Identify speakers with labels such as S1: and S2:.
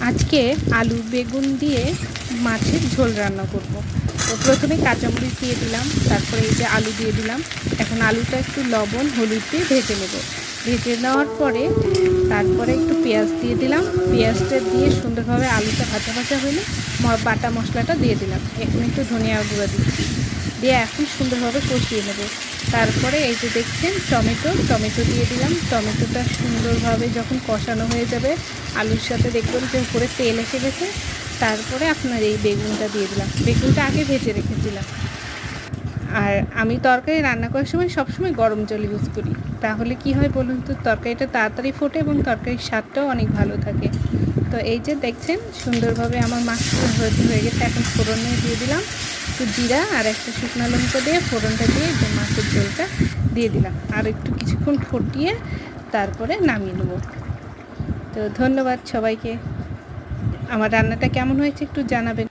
S1: আজকে আলু বেগুন দিয়ে মাছের ঝোল রান্না করব। তো প্রথমে কাঁচামরিচ দিয়ে দিলাম, তারপরে এই যে আলু দিয়ে দিলাম। এখন আলুটা একটু লবণ হলুদ দিয়ে ভেজে নেব। ভেজে নেওয়ার পরে তারপরে একটু পেঁয়াজ দিয়ে দিলাম। পেঁয়াজটা দিয়ে সুন্দরভাবে আলুটা ভাজা ভাজা হলে বাটা মশলাটা দিয়ে দিলাম। এখন একটু ধনিয়া গুঁড়া দিচ্ছি, দিয়ে এখন সুন্দরভাবে কষিয়ে নেব। তারপরে এই যে দেখছেন টমেটো দিয়ে দিলাম। টমেটোটা সুন্দরভাবে যখন কষানো হয়ে যাবে আলুর সাথে, দেখবেন যে উপরে তেল এসে গেছে। তারপরে আপনার এই বেগুনটা দিয়ে দিলাম। বেগুনটা আগে ভেজে রেখেছিলাম। আর আমি তরকারি রান্না করার সময় সবসময় গরম জল ইউজ করি, তাহলে কি হয় বলুন তো, তরকারিটা তাড়াতাড়ি ফোটে এবং তরকারির স্বাদটাও অনেক ভালো থাকে। তো এই যে দেখছেন সুন্দরভাবে আমার মাছটা হয়ে গেছে। এখন ফোড়নে দিয়ে দিলাম একটু জিরা আর একটা শুকনো লঙ্কা দিয়ে ফোড়নটা দিয়ে যে মাছের ঝোলটা দিয়ে দিলাম। আর একটু কিছুক্ষণ ফুটিয়ে তারপরে নামিয়ে নেব। তো ধন্যবাদ সবাইকে। আমার রান্নাটা কেমন হয়েছে একটু জানাবেন।